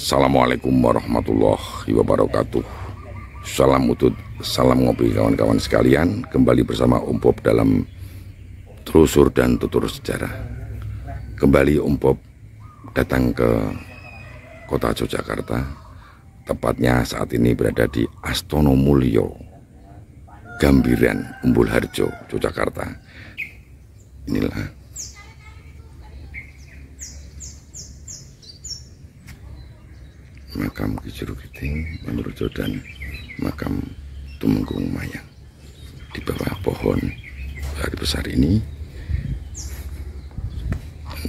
Assalamualaikum warahmatullahi wabarakatuh. Salam utut, salam ngopi kawan-kawan sekalian. Kembali bersama Om Bob dalam telusur dan tutur sejarah. Kembali Om Bob datang ke kota Yogyakarta. Tepatnya saat ini berada di Astono Mulyo, Gambiran, Umbul Harjo, Yogyakarta. Inilah makam Ki Juru Giting, Manurjo, dan makam Tumenggung Mayang. Di bawah pohon hari besar ini,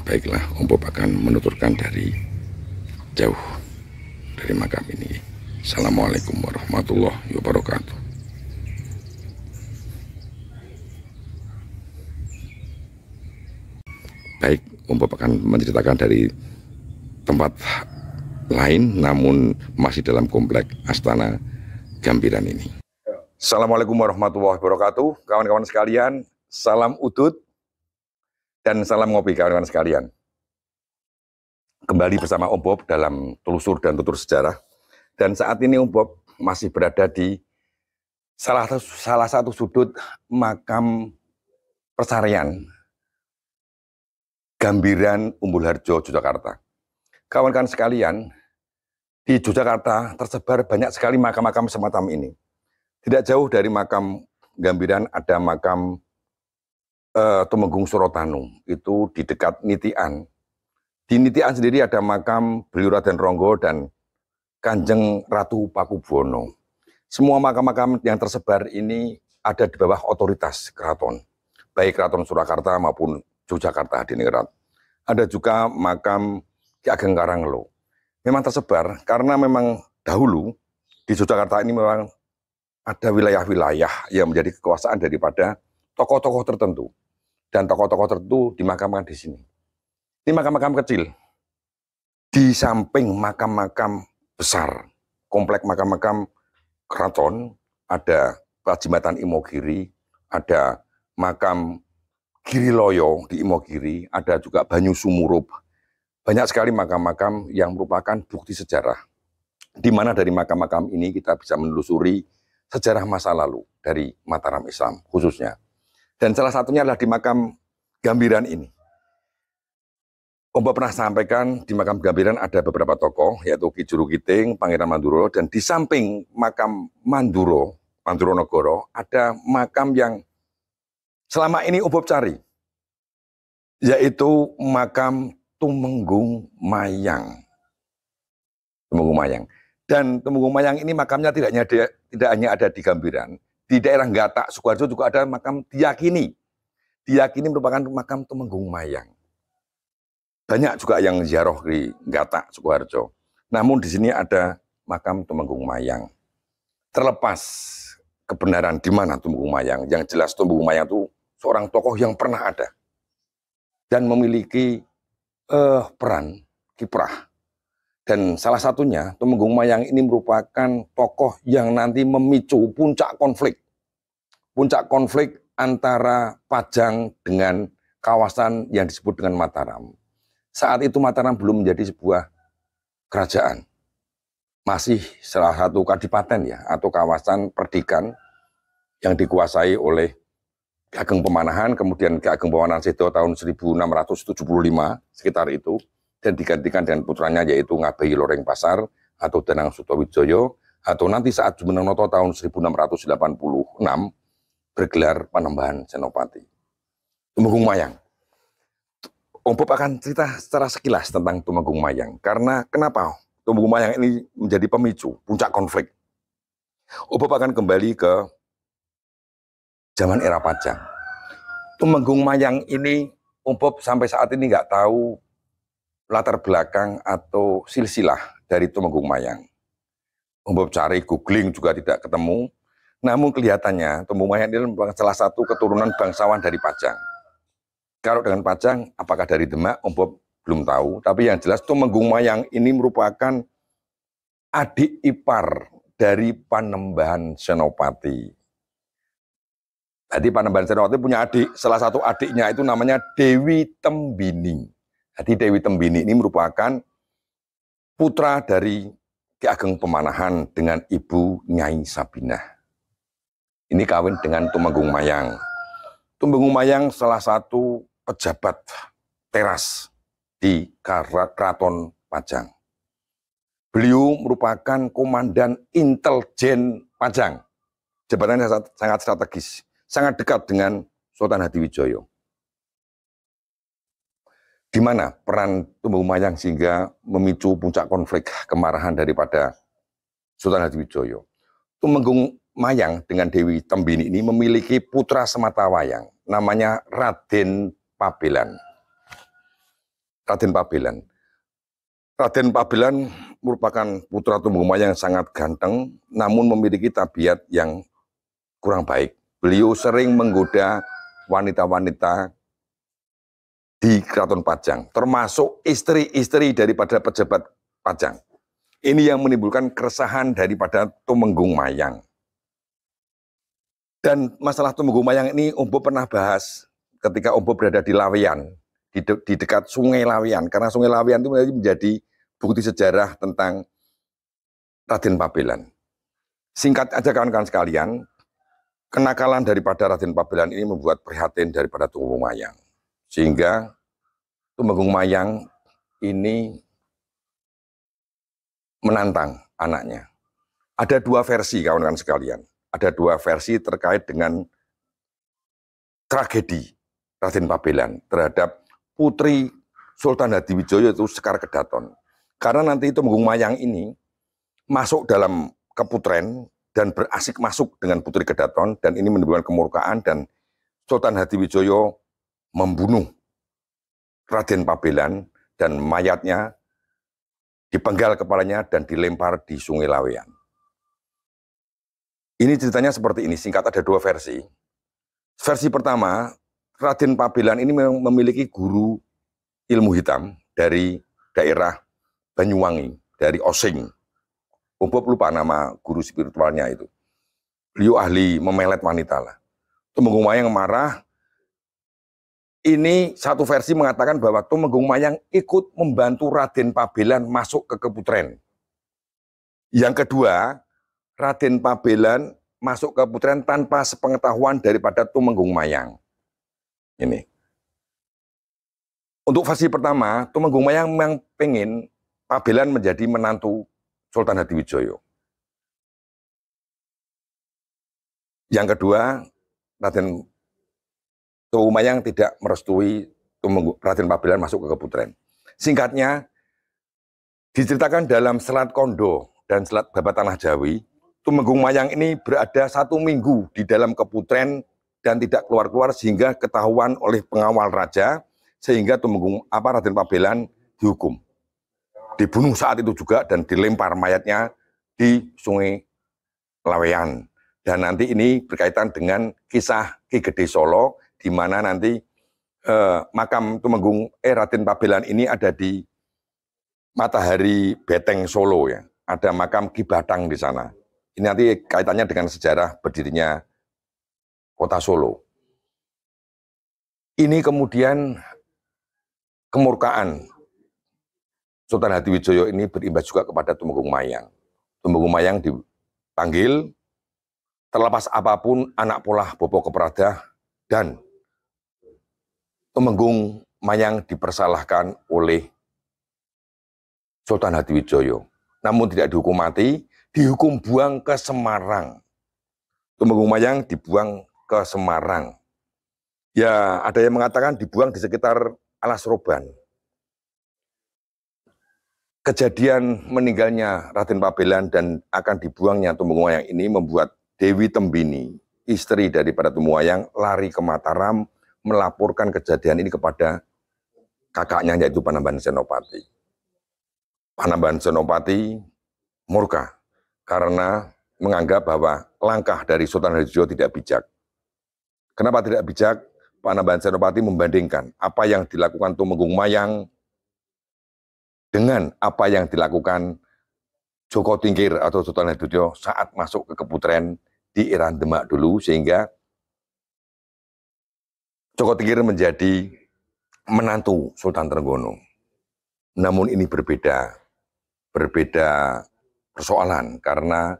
baiklah, Om Bob akan menuturkan dari jauh dari makam ini. Assalamualaikum warahmatullahi wabarakatuh. Baik, Om Bob akan menceritakan dari tempat lain, namun masih dalam komplek Astana Gambiran ini. Assalamualaikum warahmatullahi wabarakatuh, kawan-kawan sekalian. Salam utut dan salam ngopi, kawan-kawan sekalian. Kembali bersama Om Bob dalam telusur dan tutur sejarah. Dan saat ini Om Bob masih berada di salah satu sudut makam persarian Gambiran, Umbul Harjo, Yogyakarta. Kawan-kawan sekalian, di Yogyakarta tersebar banyak sekali makam-makam semacam ini. Tidak jauh dari makam Gambiran ada makam Tumenggung Surotanu, itu di dekat Nitian. Di Nitian sendiri ada makam Beliau Raden Ronggo dan Kanjeng Ratu Pakubuwono. Semua makam-makam yang tersebar ini ada di bawah otoritas keraton, baik Keraton Surakarta maupun Yogyakarta Hadiningrat. Ada juga makam Ki Ageng Karanglo. Memang tersebar karena memang dahulu di Yogyakarta ini memang ada wilayah-wilayah yang menjadi kekuasaan daripada tokoh-tokoh tertentu. Dan tokoh-tokoh tertentu dimakamkan di sini. Ini makam-makam kecil. Di samping makam-makam besar, komplek makam-makam keraton, ada Pajimatan Imogiri, ada makam Giriloyo di Imogiri, ada juga Banyu Sumurup. Banyak sekali makam-makam yang merupakan bukti sejarah, di mana dari makam-makam ini kita bisa menelusuri sejarah masa lalu dari Mataram Islam khususnya. Dan salah satunya adalah di makam Gambiran ini. Om Bob pernah sampaikan di makam Gambiran ada beberapa tokoh, yaitu Ki Juru Giting, Pangeran Manduro, dan di samping makam Manduro Negoro, ada makam yang selama ini Om Bob cari, yaitu makam Tumenggung Mayang. Tumenggung Mayang. Dan Tumenggung Mayang ini makamnya tidak hanya ada di Gambiran. Di daerah Gatak, Sukoharjo juga ada makam Diyakini. Diyakini merupakan makam Tumenggung Mayang. Banyak juga yang ziarah di Gatak, Sukoharjo. Namun di sini ada makam Tumenggung Mayang. Terlepas kebenaran di mana Tumenggung Mayang, yang jelas Tumenggung Mayang itu seorang tokoh yang pernah ada dan memiliki peran kiprah. Dan salah satunya Tumenggung Mayang ini merupakan tokoh yang nanti memicu puncak konflik antara Pajang dengan kawasan yang disebut dengan Mataram. Saat itu Mataram belum menjadi sebuah kerajaan, masih salah satu kadipaten ya, atau kawasan perdikan yang dikuasai oleh Ki Ageng Pemanahan, kemudian Ki Ageng Pemanahan Sedo tahun 1675 sekitar itu, dan digantikan dengan putranya yaitu Ngabeyi Loreng Pasar atau Danang Sutawijaya, atau nanti saat Jumeneng-Noto tahun 1686 bergelar Panembahan Senopati. Tumenggung Mayang. Om Bob akan cerita secara sekilas tentang Tumenggung Mayang, karena kenapa Tumenggung Mayang ini menjadi pemicu puncak konflik. Om Bob akan kembali ke zaman era Pajang. Tumenggung Mayang ini Om Bob sampai saat ini nggak tahu latar belakang atau silsilah dari Tumenggung Mayang. Om Bob cari, googling juga tidak ketemu. Namun kelihatannya Tumenggung Mayang ini merupakan salah satu keturunan bangsawan dari Pajang. Kalau dengan Pajang, apakah dari Demak, Om Bob belum tahu. Tapi yang jelas Tumenggung Mayang ini merupakan adik ipar dari Panembahan Senopati. Jadi Panembahan Senopati punya adik, salah satu adiknya itu namanya Dewi Tembini. Jadi Dewi Tembini ini merupakan putra dari Ki Ageng Pemanahan dengan Ibu Nyai Sabinah. Ini kawin dengan Tumenggung Mayang. Tumenggung Mayang salah satu pejabat teras di Keraton Pajang. Beliau merupakan komandan intelijen Pajang. Jabatannya sangat strategis, sangat dekat dengan Sultan Hadiwijoyo. Di mana peran Tumenggung Mayang sehingga memicu puncak konflik kemarahan daripada Sultan Hadiwijoyo. Tumenggung Mayang dengan Dewi Tembini ini memiliki putra sematawayang, namanya Raden Pabelan. Raden Pabelan. Raden Pabelan merupakan putra Tumenggung Mayang yang sangat ganteng, namun memiliki tabiat yang kurang baik. Beliau sering menggoda wanita-wanita di Keraton Pajang, termasuk istri-istri daripada pejabat Pajang. Ini yang menimbulkan keresahan daripada Tumenggung Mayang. Dan masalah Tumenggung Mayang ini Ombo pernah bahas ketika Ombo berada di Laweyan, di dekat Sungai Laweyan, karena Sungai Laweyan itu menjadi bukti sejarah tentang Raden Pabelan. Singkat aja kawan-kawan sekalian, kenakalan daripada Raden Pabelan ini membuat prihatin daripada Tumenggung Mayang. Sehingga Tumenggung Mayang ini menantang anaknya. Ada dua versi kawan-kawan sekalian. Ada dua versi terkait dengan tragedi Raden Pabelan terhadap putri Sultan Hadiwijoyo itu Sekar Kedaton. Karena nanti Tumenggung Mayang ini masuk dalam keputren dan berasik masuk dengan Putri Kedaton, dan ini menimbulkan kemurkaan, dan Sultan Hadiwijoyo membunuh Raden Pabelan dan mayatnya dipenggal kepalanya dan dilempar di Sungai Laweyan. Ini ceritanya seperti ini, singkat ada dua versi. Versi pertama, Raden Pabelan ini memiliki guru ilmu hitam dari daerah Banyuwangi, dari Osing. Ombo lupa nama guru spiritualnya itu. Beliau ahli memelet wanita lah. Tumenggung Mayang marah. Ini satu versi mengatakan bahwa Tumenggung Mayang ikut membantu Raden Pabelan masuk ke keputren. Yang kedua, Raden Pabelan masuk ke keputren tanpa sepengetahuan daripada Tumenggung Mayang. Ini. Untuk versi pertama, Tumenggung Mayang memang pengen Pabelan menjadi menantu Sultan Hadiwijoyo. Yang kedua, Raden Tumenggung Mayang tidak merestui Raden Pabelan masuk ke keputren. Singkatnya, diceritakan dalam Selat Kondo dan Selat Babat Tanah Jawi, Tumenggung Mayang ini berada 1 minggu di dalam keputren dan tidak keluar-keluar sehingga ketahuan oleh pengawal raja, sehingga Raden Pabelan dihukum. Dibunuh saat itu juga dan dilempar mayatnya di Sungai Laweyan. Dan nanti ini berkaitan dengan kisah Ki Gede Solo, di mana nanti makam Raden Pabelan ini ada di Matahari Beteng Solo ya. Ada makam Ki Batang di sana. Ini nanti kaitannya dengan sejarah berdirinya kota Solo. Ini kemudian kemurkaan Sultan Hadiwijoyo ini berimbas juga kepada Tumenggung Mayang. Tumenggung Mayang dipanggil, terlepas apapun anak polah Bopo Kepradah, dan Tumenggung Mayang dipersalahkan oleh Sultan Hadiwijoyo. Namun tidak dihukum mati, dihukum buang ke Semarang. Tumenggung Mayang dibuang ke Semarang. Ya, ada yang mengatakan dibuang di sekitar Alas Roban. Kejadian meninggalnya Raden Pabelan dan akan dibuangnya Tumenggung Mayang ini membuat Dewi Tembini, istri daripada Tumenggung Mayang, lari ke Mataram melaporkan kejadian ini kepada kakaknya, yaitu Panembahan Senopati. Panembahan Senopati murka karena menganggap bahwa langkah dari Sultan Hadiwijoyo tidak bijak. Kenapa tidak bijak? Panembahan Senopati membandingkan apa yang dilakukan Tumenggung Mayang dengan apa yang dilakukan Joko Tingkir atau Sultan Hadiwijoyo saat masuk ke keputren di era Demak dulu, sehingga Joko Tingkir menjadi menantu Sultan Trenggono. Namun ini berbeda. berbeda persoalan karena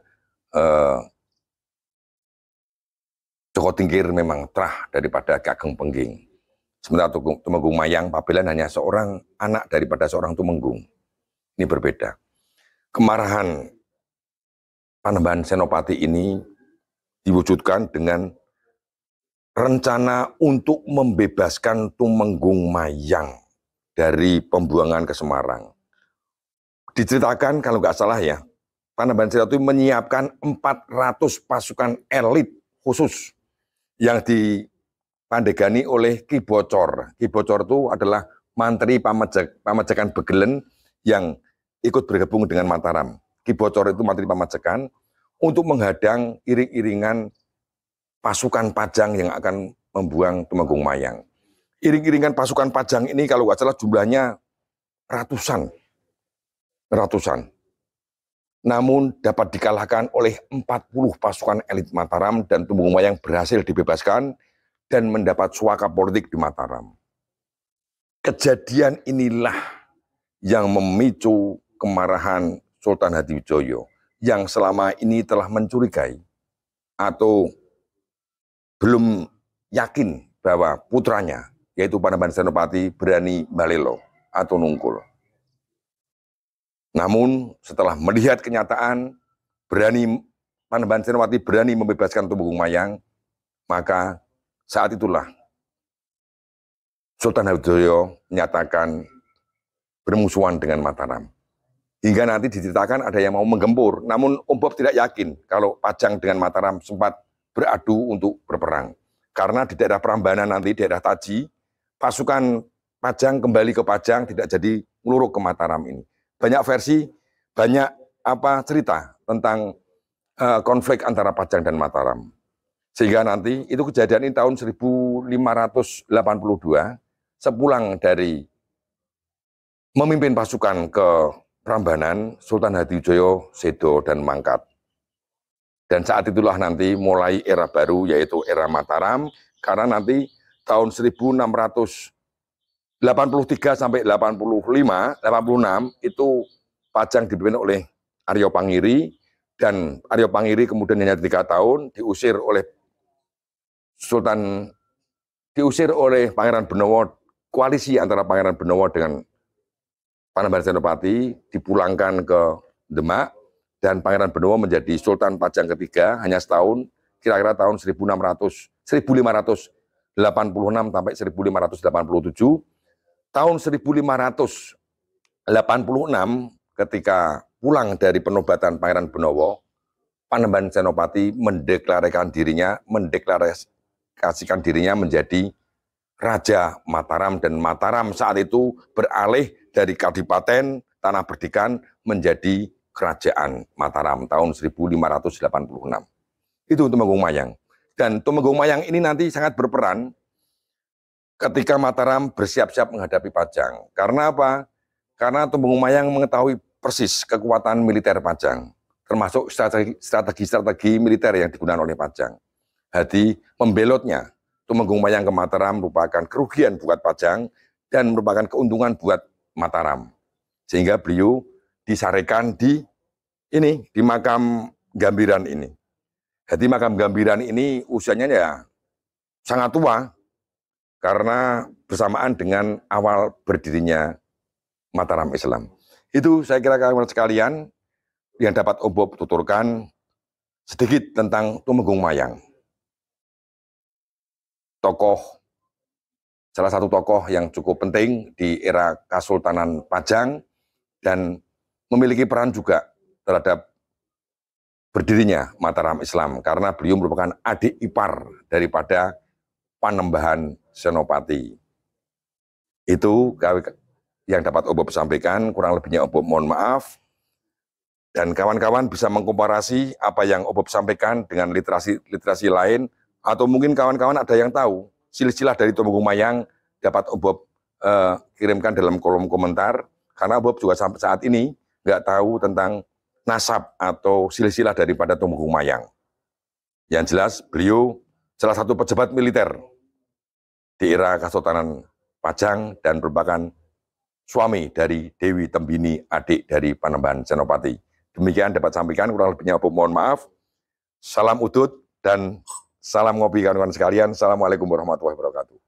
Joko Tingkir memang terah daripada Ki Ageng Pengging. Sementara Tumenggung Mayang Pabelan hanya seorang anak daripada seorang Tumenggung. Ini berbeda. Kemarahan Panembahan Senopati ini diwujudkan dengan rencana untuk membebaskan Tumenggung Mayang dari pembuangan ke Semarang. Diceritakan kalau nggak salah ya, Panembahan Senopati menyiapkan 400 pasukan elit khusus yang dipandegani oleh Ki Bocor. Ki Bocor itu adalah mantri Pamajakan Begelen yang ikut bergabung dengan Mataram. Ki Bocor itu mantri Pamajakan untuk menghadang iring-iringan pasukan Pajang yang akan membuang Tumenggung Mayang. Iring-iringan pasukan Pajang ini kalau nggak salah jumlahnya ratusan. Namun dapat dikalahkan oleh 40 pasukan elit Mataram dan Tumenggung Mayang berhasil dibebaskan dan mendapat suaka politik di Mataram. Kejadian inilah yang memicu kemarahan Sultan Hadiwijoyo yang selama ini telah mencurigai atau belum yakin bahwa putranya yaitu Panembahan Senopati berani balelo atau nungkul. Namun setelah melihat kenyataan Panembahan Senopati berani membebaskan Tumenggung Mayang, maka saat itulah Sultan Hadiwijoyo menyatakan bermusuhan dengan Mataram. Hingga nanti diceritakan ada yang mau menggempur, namun Om Bob tidak yakin kalau Pajang dengan Mataram sempat beradu untuk berperang. Karena di daerah Prambanan nanti, daerah Taji, pasukan Pajang kembali ke Pajang tidak jadi meluruk ke Mataram ini. Banyak versi, banyak cerita tentang konflik antara Pajang dan Mataram. Sehingga nanti itu kejadian ini tahun 1582, sepulang dari memimpin pasukan ke Prambanan, Sultan Hadiwijoyo sedo dan mangkat. Dan saat itulah nanti mulai era baru yaitu era Mataram, karena nanti tahun 1683 sampai 86 itu Pajang dipimpin oleh Aryo Pangiri, dan Aryo Pangiri kemudian hanya 3 tahun diusir oleh Pangeran Benowo. Koalisi antara Pangeran Benowo dengan Panembahan Senopati dipulangkan ke Demak, dan Pangeran Benowo menjadi Sultan Pajang ketiga hanya setahun, kira-kira tahun 1586 sampai 1587. Tahun 1586 ketika pulang dari penobatan Pangeran Benowo, Panembahan Senopati mendeklarasikan dirinya menjadi Raja Mataram, dan Mataram saat itu beralih dari Kadipaten Tanah Berdikan menjadi Kerajaan Mataram tahun 1586. Itu Tumenggung Mayang. Dan Tumenggung Mayang ini nanti sangat berperan ketika Mataram bersiap-siap menghadapi Pajang. Karena apa? Karena Tumenggung Mayang mengetahui persis kekuatan militer Pajang, termasuk strategi militer yang digunakan oleh Pajang. Jadi membelotnya Tumenggung Mayang ke Mataram merupakan kerugian buat Pajang dan merupakan keuntungan buat Mataram. Sehingga beliau disarekan di makam Gambiran ini. Jadi makam Gambiran ini usianya ya sangat tua, karena bersamaan dengan awal berdirinya Mataram Islam. Itu saya kira kawan sekalian yang dapat Om Bob tuturkan sedikit tentang Tumenggung Mayang. Salah satu tokoh yang cukup penting di era Kesultanan Pajang dan memiliki peran juga terhadap berdirinya Mataram Islam, karena beliau merupakan adik ipar daripada Panembahan Senopati. Itu yang dapat Om Bob sampaikan, kurang lebihnya Om Bob mohon maaf. Dan kawan-kawan bisa mengkomparasi apa yang Om Bob sampaikan dengan literasi lain, atau mungkin kawan-kawan ada yang tahu silsilah dari Tumenggung Mayang, dapat Om Bob kirimkan dalam kolom komentar, karena Om Bob juga sampai saat ini nggak tahu tentang nasab atau silsilah daripada Tumenggung Mayang. Yang jelas beliau salah satu pejabat militer di era Kesultanan Pajang dan merupakan suami dari Dewi Tembini, adik dari Panembahan Senopati. Demikian dapat sampaikan, kurang lebihnya mohon maaf. Salam udut dan salam ngopi kawan-kawan sekalian. Assalamualaikum warahmatullahi wabarakatuh.